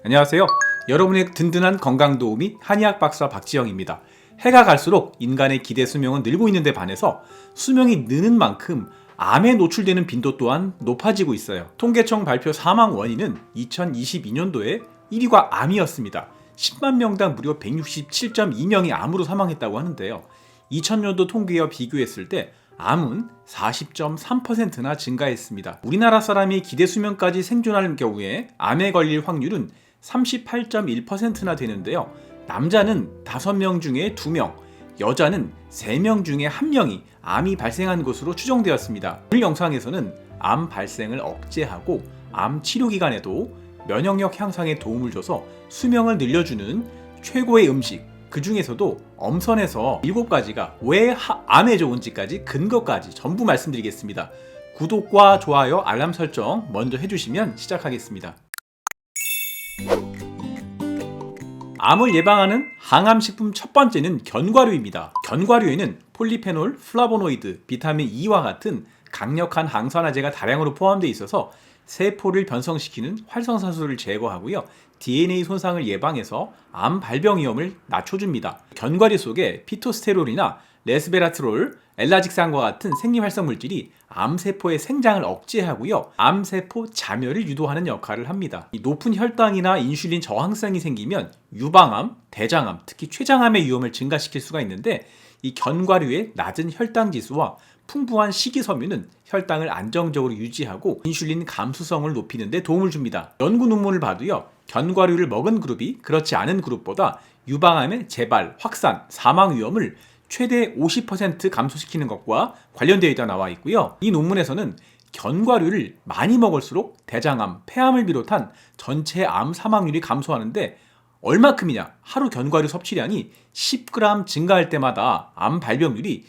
안녕하세요. 여러분의 든든한 건강도우미 한의학 박사 박지영입니다. 해가 갈수록 인간의 기대 수명은 늘고 있는데 반해서 수명이 느는 만큼 암에 노출되는 빈도 또한 높아지고 있어요. 통계청 발표 사망 원인은 2022년도에 1위가 암이었습니다. 10만 명당 무려 167.2명이 암으로 사망했다고 하는데요. 2000년도 통계와 비교했을 때 암은 40.3%나 증가했습니다. 우리나라 사람이 기대 수명까지 생존할 경우에 암에 걸릴 확률은 38.1%나 되는데요. 남자는 5명 중에 2명, 여자는 3명 중에 1명이 암이 발생한 것으로 추정되었습니다. 오늘 영상에서는 암 발생을 억제하고 암 치료 기간에도 면역력 향상에 도움을 줘서 수명을 늘려주는 최고의 음식, 그 중에서도 엄선해서 7가지가 왜 암에 좋은지까지 근거까지 전부 말씀드리겠습니다. 구독과 좋아요, 알람 설정 먼저 해주시면 시작하겠습니다. 암을 예방하는 항암식품 첫 번째는 견과류입니다. 견과류에는 폴리페놀, 플라보노이드, 비타민 E와 같은 강력한 항산화제가 다량으로 포함되어 있어서 세포를 변성시키는 활성산소를 제거하고요. DNA 손상을 예방해서 암 발병 위험을 낮춰줍니다. 견과류 속에 피토스테롤이나 레스베라트롤, 엘라직산과 같은 생리활성 물질이 암세포의 생장을 억제하고요. 암세포 자멸을 유도하는 역할을 합니다. 이 높은 혈당이나 인슐린 저항성이 생기면 유방암, 대장암, 특히 췌장암의 위험을 증가시킬 수가 있는데 이 견과류의 낮은 혈당 지수와 풍부한 식이섬유는 혈당을 안정적으로 유지하고 인슐린 감수성을 높이는 데 도움을 줍니다. 연구 논문을 봐도요. 견과류를 먹은 그룹이 그렇지 않은 그룹보다 유방암의 재발, 확산, 사망 위험을 최대 50% 감소시키는 것과 관련되어 있다 나와 있고요. 이 논문에서는 견과류를 많이 먹을수록 대장암, 폐암을 비롯한 전체 암 사망률이 감소하는데 얼마큼이냐? 하루 견과류 섭취량이 10g 증가할 때마다 암 발병률이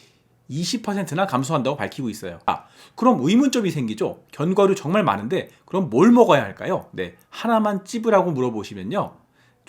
20%나 감소한다고 밝히고 있어요. 그럼 의문점이 생기죠. 견과류 정말 많은데 그럼 뭘 먹어야 할까요? 네, 하나만 찝으라고 물어보시면요.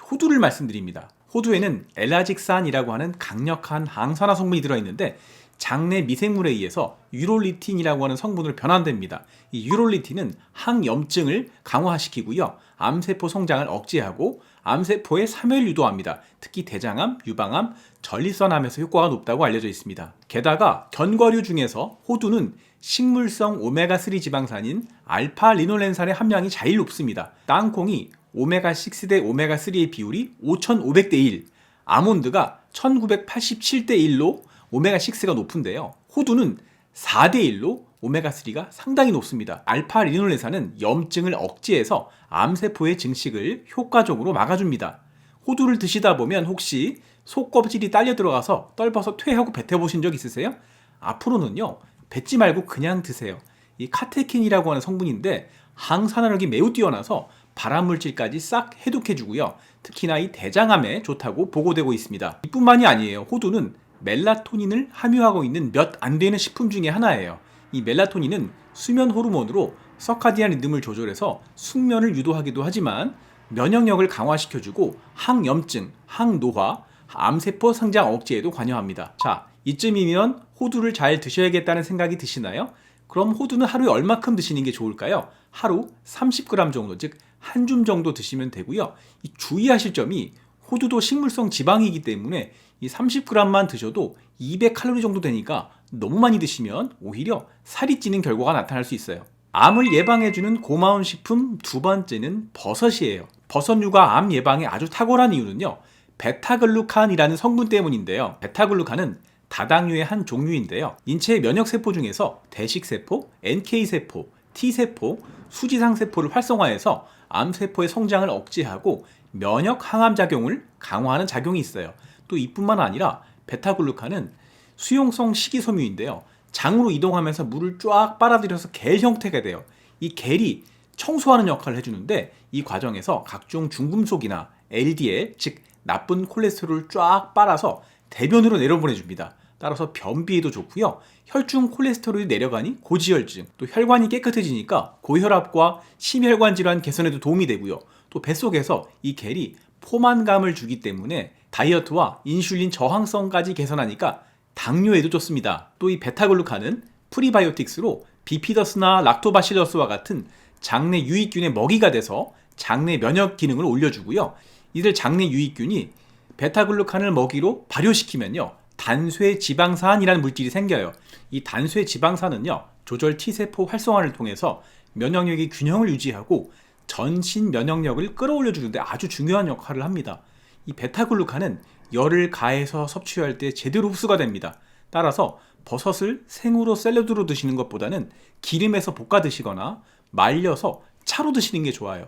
호두를 말씀드립니다. 호두에는 엘라직산이라고 하는 강력한 항산화 성분이 들어있는데 장내 미생물에 의해서 유롤리틴이라고 하는 성분으로 변환됩니다. 이 유롤리틴은 항염증을 강화시키고요. 암세포 성장을 억제하고 암세포의 사멸을 유도합니다. 특히 대장암, 유방암, 전립선암에서 효과가 높다고 알려져 있습니다. 게다가 견과류 중에서 호두는 식물성 오메가3 지방산인 알파리놀렌산의 함량이 제일 높습니다. 땅콩이 오메가6 대 오메가3의 비율이 5500대 1, 아몬드가 1987대 1로 오메가6가 높은데요. 호두는 4대 1로 오메가3가 상당히 높습니다. 알파리놀렌산은 염증을 억제해서 암세포의 증식을 효과적으로 막아줍니다. 호두를 드시다 보면 혹시 속껍질이 딸려 들어가서 떫어서 퇴하고 뱉어보신 적 있으세요? 앞으로는요, 뱉지 말고 그냥 드세요. 이 카테킨이라고 하는 성분인데 항산화력이 매우 뛰어나서 발암물질까지 싹 해독해주고요. 특히나 이 대장암에 좋다고 보고되고 있습니다. 이뿐만이 아니에요. 호두는 멜라토닌을 함유하고 있는 몇 안 되는 식품 중에 하나예요. 이 멜라토닌은 수면 호르몬으로 서카디안 리듬을 조절해서 숙면을 유도하기도 하지만 면역력을 강화시켜주고 항염증, 항노화, 암세포 성장 억제에도 관여합니다. 자, 이쯤이면 호두를 잘 드셔야겠다는 생각이 드시나요? 그럼 호두는 하루에 얼마큼 드시는 게 좋을까요? 하루 30g 정도, 즉 한 줌 정도 드시면 되고요. 이 주의하실 점이 호두도 식물성 지방이기 때문에 이 30g만 드셔도 200칼로리 정도 되니까 너무 많이 드시면 오히려 살이 찌는 결과가 나타날 수 있어요. 암을 예방해주는 고마운 식품 두 번째는 버섯이에요. 버섯류가 암 예방에 아주 탁월한 이유는요. 베타글루칸이라는 성분 때문인데요. 베타글루칸은 다당류의 한 종류인데요. 인체의 면역세포 중에서 대식세포, NK세포, T세포, 수지상세포를 활성화해서 암세포의 성장을 억제하고 면역 항암작용을 강화하는 작용이 있어요. 또 이뿐만 아니라 베타글루칸은 수용성 식이섬유인데요. 장으로 이동하면서 물을 쫙 빨아들여서 겔 형태가 돼요. 이 겔이 청소하는 역할을 해주는데 이 과정에서 각종 중금속이나 LDL, 즉 나쁜 콜레스테롤을 쫙 빨아서 대변으로 내려보내줍니다. 따라서 변비에도 좋고요. 혈중 콜레스테롤이 내려가니 고지혈증, 또 혈관이 깨끗해지니까 고혈압과 심혈관 질환 개선에도 도움이 되고요. 또 뱃속에서 이 겔이 포만감을 주기 때문에 다이어트와 인슐린 저항성까지 개선하니까 당뇨에도 좋습니다. 또 이 베타글루칸은 프리바이오틱스로 비피더스나 락토바실러스와 같은 장내 유익균의 먹이가 돼서 장내 면역 기능을 올려주고요. 이들 장내 유익균이 베타글루칸을 먹이로 발효시키면요, 단쇄 지방산이라는 물질이 생겨요. 이 단쇄 지방산은요, 조절 T세포 활성화를 통해서 면역력의 균형을 유지하고 전신 면역력을 끌어올려주는데 아주 중요한 역할을 합니다. 이 베타글루칸은 열을 가해서 섭취할 때 제대로 흡수가 됩니다. 따라서 버섯을 생으로 샐러드로 드시는 것보다는 기름에서 볶아 드시거나 말려서 차로 드시는 게 좋아요.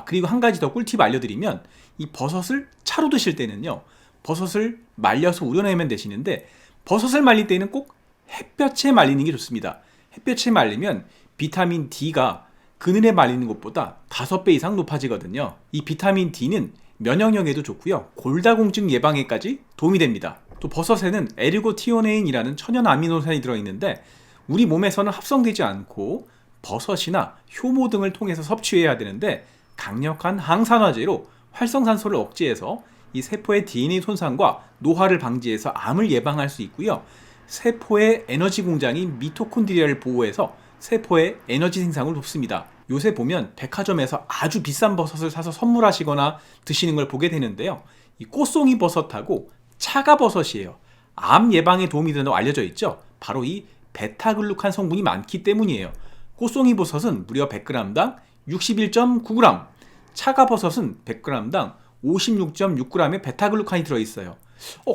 그리고 한 가지 더 꿀팁 알려드리면, 이 버섯을 차로 드실 때는요, 버섯을 말려서 우려내면 되시는데, 버섯을 말릴 때는 꼭 햇볕에 말리는 게 좋습니다. 햇볕에 말리면 비타민 D가 그늘에 말리는 것보다 5배 이상 높아지거든요. 이 비타민 D는 면역력에도 좋고요, 골다공증 예방에까지 도움이 됩니다. 또 버섯에는 에르고티오네인이라는 천연 아미노산이 들어있는데, 우리 몸에서는 합성되지 않고 버섯이나 효모 등을 통해서 섭취해야 되는데, 강력한 항산화제로 활성산소를 억제해서 이 세포의 DNA 손상과 노화를 방지해서 암을 예방할 수 있고요, 세포의 에너지 공장인 미토콘드리아를 보호해서 세포의 에너지 생산을 돕습니다. 요새 보면 백화점에서 아주 비싼 버섯을 사서 선물하시거나 드시는 걸 보게 되는데요, 이 꽃송이 버섯하고 차가버섯이에요. 암 예방에 도움이 된다고 알려져 있죠. 바로 이 베타글루칸 성분이 많기 때문이에요. 꽃송이 버섯은 무려 100g당 61.9g, 차가버섯은 100g당 56.6g의 베타글루칸이 들어있어요.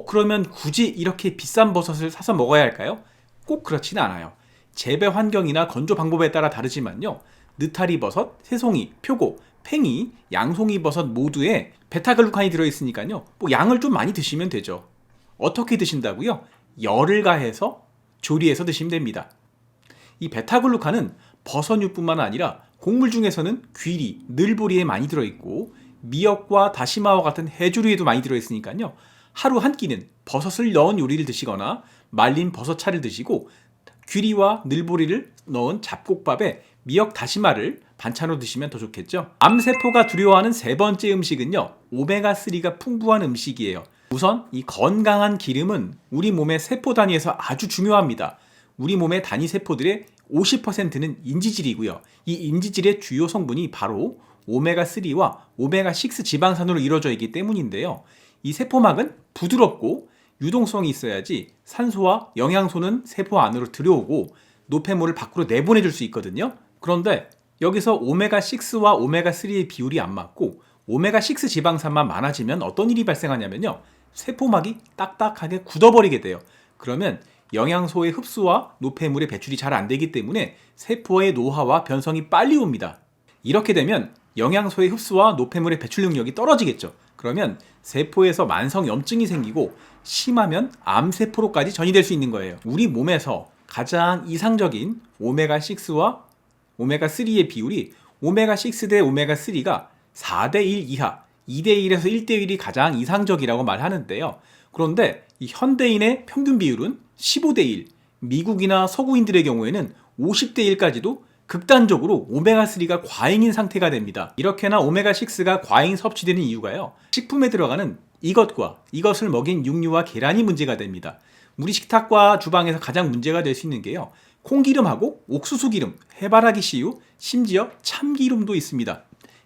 그러면 굳이 이렇게 비싼 버섯을 사서 먹어야 할까요? 꼭 그렇지는 않아요. 재배 환경이나 건조 방법에 따라 다르지만요, 느타리 버섯, 새송이, 표고, 팽이, 양송이 버섯 모두에 베타글루칸이 들어있으니까요, 양을 좀 많이 드시면 되죠. 어떻게 드신다고요? 열을 가해서 조리해서 드시면 됩니다. 이 베타글루칸은 버섯류뿐만 아니라 곡물 중에서는 귀리, 늘보리에 많이 들어있고 미역과 다시마와 같은 해조류에도 많이 들어있으니까요, 하루 한 끼는 버섯을 넣은 요리를 드시거나 말린 버섯차를 드시고 귀리와 늘보리를 넣은 잡곡밥에 미역 다시마를 반찬으로 드시면 더 좋겠죠. 암세포가 두려워하는 세 번째 음식은요, 오메가3가 풍부한 음식이에요. 우선 이 건강한 기름은 우리 몸의 세포 단위에서 아주 중요합니다. 우리 몸의 단위 세포들의 50%는 인지질이고요, 이 인지질의 주요 성분이 바로 오메가3와 오메가6 지방산으로 이루어져 있기 때문인데요, 이 세포막은 부드럽고 유동성이 있어야지 산소와 영양소는 세포 안으로 들여오고 노폐물을 밖으로 내보내줄 수 있거든요. 그런데 여기서 오메가6와 오메가3의 비율이 안 맞고 오메가6 지방산만 많아지면 어떤 일이 발생하냐면요, 세포막이 딱딱하게 굳어버리게 돼요. 그러면 영양소의 흡수와 노폐물의 배출이 잘 안 되기 때문에 세포의 노화와 변성이 빨리 옵니다. 이렇게 되면 영양소의 흡수와 노폐물의 배출 능력이 떨어지겠죠. 그러면 세포에서 만성염증이 생기고 심하면 암세포로까지 전이될 수 있는 거예요. 우리 몸에서 가장 이상적인 오메가6와 오메가3의 비율이 오메가6 대 오메가3가 4대 1 이하, 2대 1에서 1대 1이 가장 이상적이라고 말하는데요. 그런데 이 현대인의 평균 비율은 15대 1, 미국이나 서구인들의 경우에는 50대 1까지도 극단적으로 오메가3가 과잉인 상태가 됩니다. 이렇게나 오메가6가 과잉 섭취되는 이유가요, 식품에 들어가는 이것을 먹인 육류와 계란이 문제가 됩니다. 우리 식탁과 주방에서 가장 문제가 될 수 있는 게요, 콩기름하고 옥수수 기름, 해바라기 씨유, 심지어 참기름도 있습니다.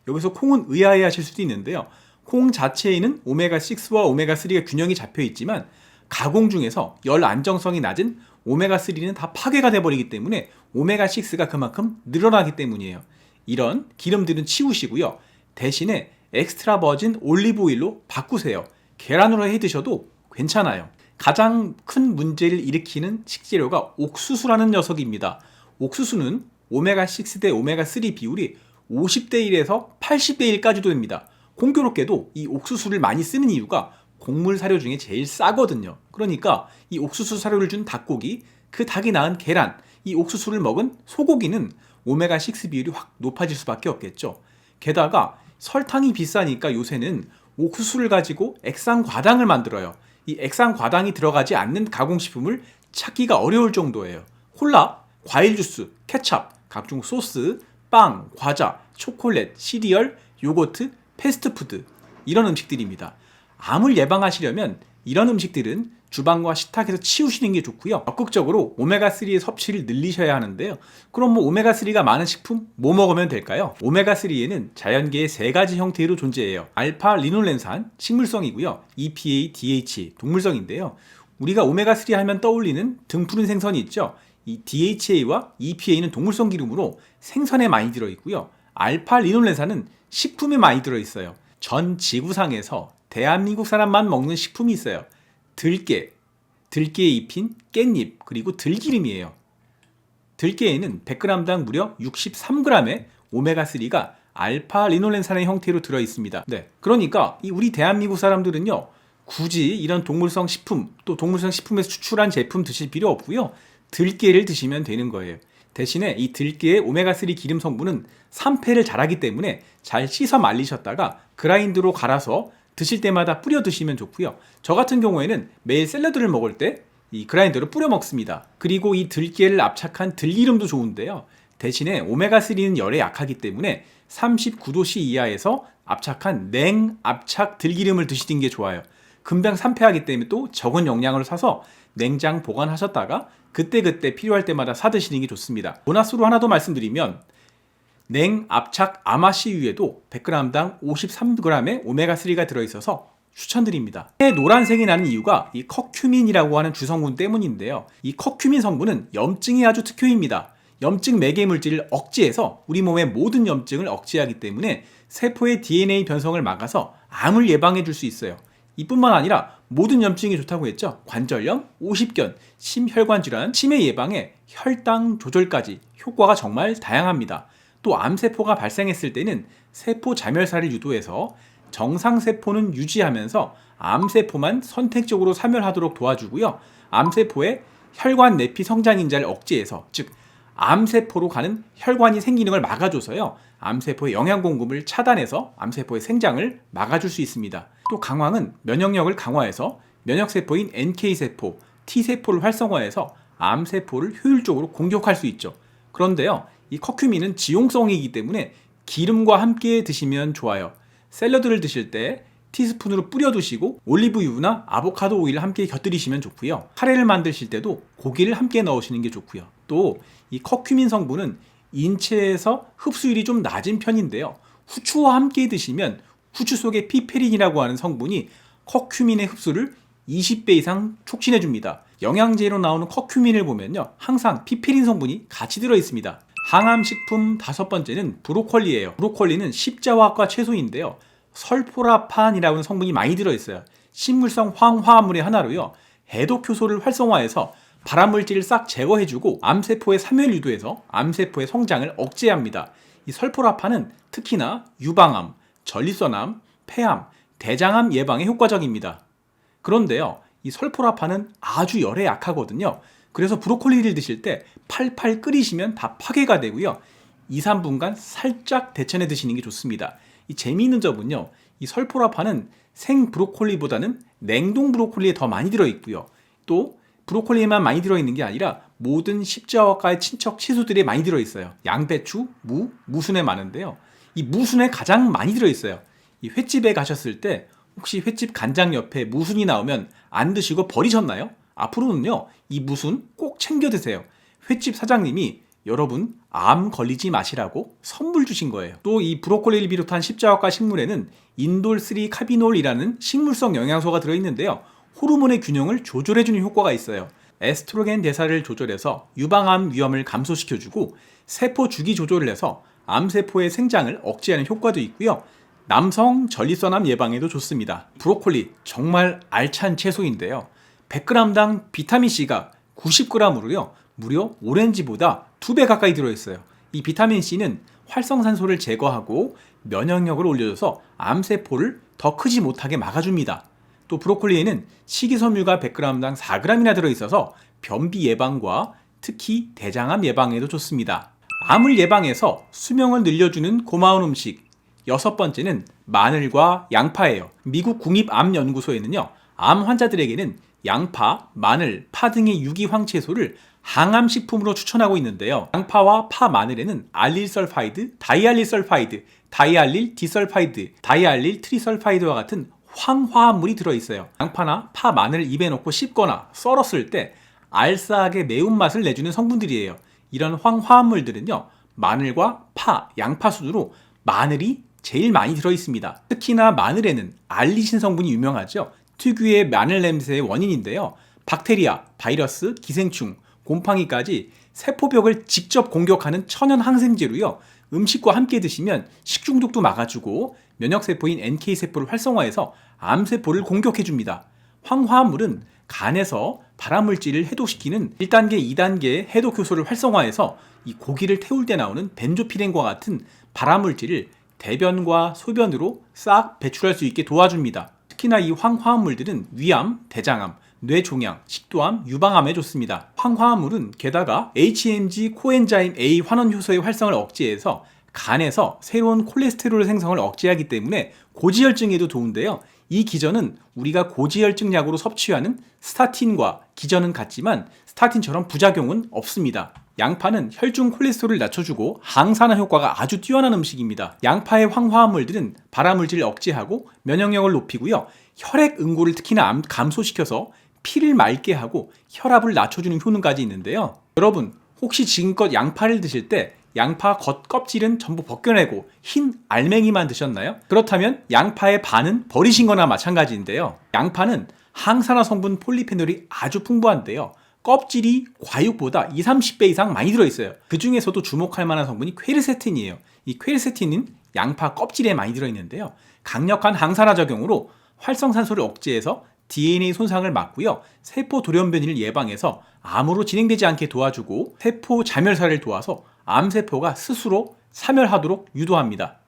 여기서 콩은 의아해 하실 수도 있는데요, 콩 자체에는 오메가6와 오메가3가 균형이 잡혀 있지만 가공 중에서 열 안정성이 낮은 오메가3는 다 파괴가 돼버리기 때문에 오메가6가 그만큼 늘어나기 때문이에요. 이런 기름들은 치우시고요, 대신에 엑스트라 버진 올리브 오일로 바꾸세요. 계란으로 해 드셔도 괜찮아요. 가장 큰 문제를 일으키는 식재료가 옥수수라는 녀석입니다. 옥수수는 오메가6 대 오메가3 비율이 50대 1에서 80대 1까지도 됩니다. 공교롭게도 이 옥수수를 많이 쓰는 이유가 곡물 사료 중에 제일 싸거든요. 그러니까 이 옥수수 사료를 준 닭고기, 그 닭이 낳은 계란, 이 옥수수를 먹은 소고기는 오메가6 비율이 확 높아질 수밖에 없겠죠. 게다가 설탕이 비싸니까 요새는 옥수수를 가지고 액상과당을 만들어요. 이 액상과당이 들어가지 않는 가공식품을 찾기가 어려울 정도예요. 콜라, 과일 주스, 케찹, 각종 소스, 빵, 과자, 초콜릿, 시리얼, 요거트, 패스트푸드, 이런 음식들입니다. 암을 예방하시려면 이런 음식들은 주방과 식탁에서 치우시는 게 좋고요. 적극적으로 오메가3의 섭취를 늘리셔야 하는데요. 그럼 오메가3가 많은 식품 뭐 먹으면 될까요? 오메가3에는 자연계의 세 가지 형태로 존재해요. 알파 리놀렌산, 식물성이고요. EPA, DHA, 동물성인데요. 우리가 오메가3 하면 떠올리는 등푸른 생선이 있죠. 이 DHA와 EPA는 동물성 기름으로 생선에 많이 들어있고요. 알파 리놀렌산은 식품에 많이 들어있어요. 전 지구상에서 대한민국 사람만 먹는 식품이 있어요. 들깨, 들깨에 입힌 깻잎, 그리고 들기름이에요. 들깨에는 100g당 무려 63g의 오메가3가 알파 리놀렌산의 형태로 들어있습니다. 네, 그러니까 우리 대한민국 사람들은요, 굳이 이런 동물성 식품, 또 동물성 식품에서 추출한 제품 드실 필요 없고요. 들깨를 드시면 되는 거예요. 대신에 이 들깨의 오메가3 기름 성분은 산패를 잘하기 때문에 잘 씻어 말리셨다가 그라인드로 갈아서 드실 때마다 뿌려 드시면 좋고요. 저 같은 경우에는 매일 샐러드를 먹을 때 이 그라인더로 뿌려 먹습니다. 그리고 이 들깨를 압착한 들기름도 좋은데요. 대신에 오메가3는 열에 약하기 때문에 39도씨 이하에서 압착한 냉압착 들기름을 드시는 게 좋아요. 금방 산패하기 때문에 또 적은 용량으로 사서 냉장 보관하셨다가 그때그때 필요할 때마다 사 드시는 게 좋습니다. 보너스로 하나 더 말씀드리면 냉압착 아마씨유에도 100g당 53g의 오메가3가 들어있어서 추천드립니다. 노란색이 나는 이유가 이 커큐민이라고 하는 주성분 때문인데요. 이 커큐민 성분은 염증에 아주 특효입니다. 염증 매개 물질을 억제해서 우리 몸의 모든 염증을 억제하기 때문에 세포의 DNA 변성을 막아서 암을 예방해 줄 수 있어요. 이뿐만 아니라 모든 염증이 좋다고 했죠. 관절염, 오십견, 심혈관 질환, 치매 예방에 혈당 조절까지 효과가 정말 다양합니다. 또 암세포가 발생했을 때는 세포 자멸사를 유도해서 정상세포는 유지하면서 암세포만 선택적으로 사멸하도록 도와주고요. 암세포의 혈관 내피 성장인자를 억제해서, 즉 암세포로 가는 혈관이 생기는 걸 막아줘서요. 암세포의 영양 공급을 차단해서 암세포의 생장을 막아줄 수 있습니다. 또 강황은 면역력을 강화해서 면역세포인 NK세포, T세포를 활성화해서 암세포를 효율적으로 공격할 수 있죠. 그런데요, 이 커큐민은 지용성이기 때문에 기름과 함께 드시면 좋아요. 샐러드를 드실 때 티스푼으로 뿌려 두시고 올리브유나 아보카도 오일을 함께 곁들이시면 좋고요. 카레를 만드실 때도 고기를 함께 넣으시는 게 좋고요. 또 이 커큐민 성분은 인체에서 흡수율이 좀 낮은 편인데요. 후추와 함께 드시면 후추 속의 피페린이라고 하는 성분이 커큐민의 흡수를 20배 이상 촉진해 줍니다. 영양제로 나오는 커큐민을 보면요, 항상 피페린 성분이 같이 들어 있습니다. 항암식품 5번째는 브로콜리예요. 브로콜리는 십자화과 채소인데요. 설포라판이라는 성분이 많이 들어있어요. 식물성 황화합물의 하나로요. 해독 효소를 활성화해서 발암물질을 싹 제거해주고 암세포의 사멸 유도해서 암세포의 성장을 억제합니다. 이 설포라판은 특히나 유방암, 전립선암, 폐암, 대장암 예방에 효과적입니다. 그런데요, 이 설포라판은 아주 열에 약하거든요. 그래서 브로콜리를 드실 때 팔팔 끓이시면 다 파괴가 되고요. 2, 3분간 살짝 데쳐내 드시는 게 좋습니다. 이 재미있는 점은요, 이 설포라판은 생 브로콜리보다는 냉동 브로콜리에 더 많이 들어있고요. 또 브로콜리에만 많이 들어있는 게 아니라 모든 십자화과의 친척 채소들에 많이 들어있어요. 양배추, 무, 무순에 많은데요. 이 무순에 가장 많이 들어있어요. 이 횟집에 가셨을 때 혹시 횟집 간장 옆에 무순이 나오면 안 드시고 버리셨나요? 앞으로는요, 이 무순 꼭 챙겨 드세요. 횟집 사장님이 여러분 암 걸리지 마시라고 선물 주신 거예요. 또 이 브로콜리를 비롯한 십자화과 식물에는 인돌3 카비놀이라는 식물성 영양소가 들어있는데요. 호르몬의 균형을 조절해주는 효과가 있어요. 에스트로겐 대사를 조절해서 유방암 위험을 감소시켜주고 세포 주기 조절을 해서 암세포의 생장을 억제하는 효과도 있고요. 남성 전립선암 예방에도 좋습니다. 브로콜리 정말 알찬 채소인데요. 100g당 비타민C가 90g으로요. 무려 오렌지보다 2배 가까이 들어있어요. 이 비타민C는 활성산소를 제거하고 면역력을 올려줘서 암세포를 더 크지 못하게 막아줍니다. 또 브로콜리에는 식이섬유가 100g당 4g이나 들어있어서 변비 예방과 특히 대장암 예방에도 좋습니다. 암을 예방해서 수명을 늘려주는 고마운 음식 6번째는 마늘과 양파예요. 미국 국립암연구소에는요, 암 환자들에게는 양파, 마늘, 파 등의 유기황채소를 항암식품으로 추천하고 있는데요. 양파와 파, 마늘에는 알릴설파이드, 다이알릴설파이드, 다이알릴 디설파이드, 다이알릴 트리설파이드와 같은 황화합물이 들어있어요. 양파나 파, 마늘을 입에 넣고 씹거나 썰었을 때 알싸하게 매운맛을 내주는 성분들이에요. 이런 황화합물들은요, 마늘과 파, 양파 순으로 마늘이 제일 많이 들어있습니다. 특히나 마늘에는 알리신 성분이 유명하죠. 특유의 마늘 냄새의 원인인데요. 박테리아, 바이러스, 기생충, 곰팡이까지 세포벽을 직접 공격하는 천연 항생제로요. 음식과 함께 드시면 식중독도 막아주고 면역세포인 NK세포를 활성화해서 암세포를 공격해줍니다. 황화합물은 간에서 발암물질을 해독시키는 1단계, 2단계 해독 효소를 활성화해서 이 고기를 태울 때 나오는 벤조피렌과 같은 발암물질을 대변과 소변으로 싹 배출할 수 있게 도와줍니다. 특히나 이 황화합물들은 위암, 대장암, 뇌종양, 식도암, 유방암에 좋습니다. 황화합물은 게다가 HMG 코엔자임 A 환원 효소의 활성을 억제해서 간에서 새로운 콜레스테롤 생성을 억제하기 때문에 고지혈증에도 좋은데요. 이 기전은 우리가 고지혈증 약으로 섭취하는 스타틴과 기전은 같지만 스타틴처럼 부작용은 없습니다. 양파는 혈중 콜레스테롤을 낮춰주고 항산화 효과가 아주 뛰어난 음식입니다. 양파의 황화합물들은 발암물질을 억제하고 면역력을 높이고요. 혈액 응고를 특히나 감소시켜서 피를 맑게 하고 혈압을 낮춰주는 효능까지 있는데요. 여러분, 혹시 지금껏 양파를 드실 때 양파 겉 껍질은 전부 벗겨내고 흰 알맹이만 드셨나요? 그렇다면 양파의 반은 버리신 거나 마찬가지인데요. 양파는 항산화 성분 폴리페놀이 아주 풍부한데요. 껍질이 과육보다 20-30배 이상 많이 들어있어요. 그 중에서도 주목할 만한 성분이 퀘르세틴이에요. 이 퀘르세틴은 양파 껍질에 많이 들어있는데요. 강력한 항산화 작용으로 활성산소를 억제해서 DNA 손상을 막고요. 세포 돌연변이를 예방해서 암으로 진행되지 않게 도와주고 세포 자멸사를 도와서 암세포가 스스로 사멸하도록 유도합니다.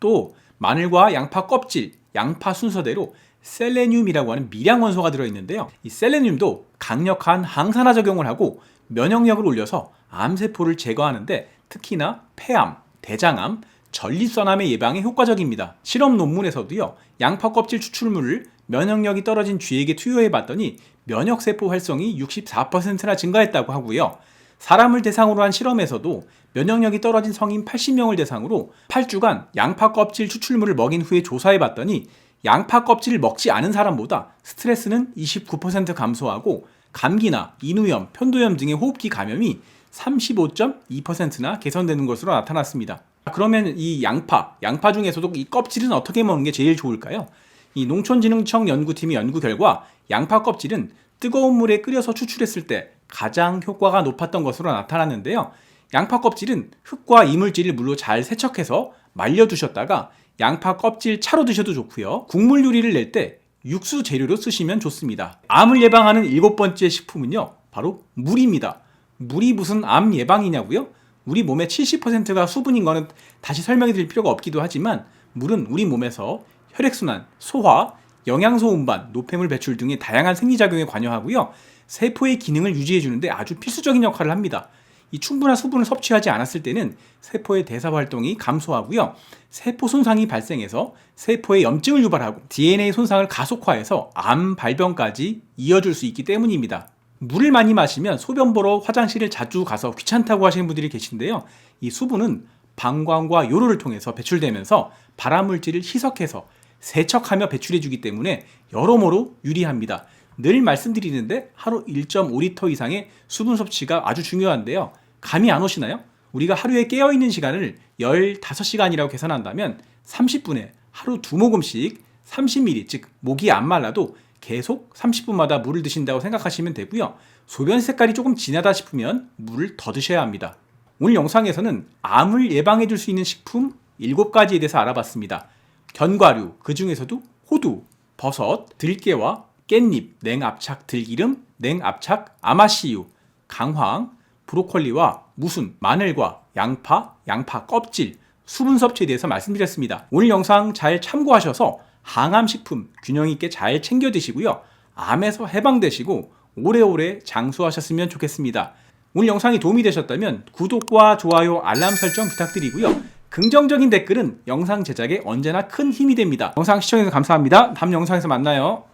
또 마늘과 양파 껍질, 양파 순서대로 셀레늄이라고 하는 미량 원소가 들어있는데요. 이 셀레늄도 강력한 항산화 작용을 하고 면역력을 올려서 암세포를 제거하는데 특히나 폐암, 대장암, 전립선암의 예방에 효과적입니다. 실험 논문에서도요, 양파 껍질 추출물을 면역력이 떨어진 쥐에게 투여해봤더니 면역세포 활성이 64%나 증가했다고 하고요. 사람을 대상으로 한 실험에서도 면역력이 떨어진 성인 80명을 대상으로 8주간 양파 껍질 추출물을 먹인 후에 조사해봤더니 양파 껍질을 먹지 않은 사람보다 스트레스는 29% 감소하고 감기나 인후염, 편도염 등의 호흡기 감염이 35.2%나 개선되는 것으로 나타났습니다. 그러면 이 양파 중에서도 이 껍질은 어떻게 먹는 게 제일 좋을까요? 이 농촌진흥청 연구팀의 연구 결과 양파 껍질은 뜨거운 물에 끓여서 추출했을 때 가장 효과가 높았던 것으로 나타났는데요. 양파 껍질은 흙과 이물질을 물로 잘 세척해서 말려두셨다가 양파 껍질 차로 드셔도 좋고요. 국물 요리를 낼 때 육수 재료로 쓰시면 좋습니다. 암을 예방하는 7번째 식품은요, 바로 물입니다. 물이 무슨 암 예방이냐고요? 우리 몸의 70%가 수분인 거는 다시 설명해 드릴 필요가 없기도 하지만 물은 우리 몸에서 혈액순환, 소화, 영양소 운반, 노폐물 배출 등의 다양한 생리작용에 관여하고요. 세포의 기능을 유지해 주는데 아주 필수적인 역할을 합니다. 이 충분한 수분을 섭취하지 않았을 때는 세포의 대사 활동이 감소하고요. 세포 손상이 발생해서 세포에 염증을 유발하고 DNA 손상을 가속화해서 암 발병까지 이어줄 수 있기 때문입니다. 물을 많이 마시면 소변 보러 화장실을 자주 가서 귀찮다고 하시는 분들이 계신데요. 이 수분은 방광과 요로를 통해서 배출되면서 발암물질을 희석해서 세척하며 배출해주기 때문에 여러모로 유리합니다. 늘 말씀드리는데 하루 1.5리터 이상의 수분 섭취가 아주 중요한데요. 감이 안 오시나요? 우리가 하루에 깨어있는 시간을 15시간이라고 계산한다면 30분에 하루 2모금씩 30ml, 즉 목이 안 말라도 계속 30분마다 물을 드신다고 생각하시면 되고요. 소변 색깔이 조금 진하다 싶으면 물을 더 드셔야 합니다. 오늘 영상에서는 암을 예방해 줄 수 있는 식품 7가지에 대해서 알아봤습니다. 견과류, 그 중에서도 호두, 버섯, 들깨와 깻잎, 냉압착 들기름, 냉압착 아마씨유, 강황, 브로콜리와 무순, 마늘과 양파, 양파 껍질, 수분 섭취에 대해서 말씀드렸습니다. 오늘 영상 잘 참고하셔서 항암식품 균형 있게 잘 챙겨 드시고요. 암에서 해방되시고 오래오래 장수하셨으면 좋겠습니다. 오늘 영상이 도움이 되셨다면 구독과 좋아요, 알람 설정 부탁드리고요. 긍정적인 댓글은 영상 제작에 언제나 큰 힘이 됩니다. 영상 시청해주셔서 감사합니다. 다음 영상에서 만나요.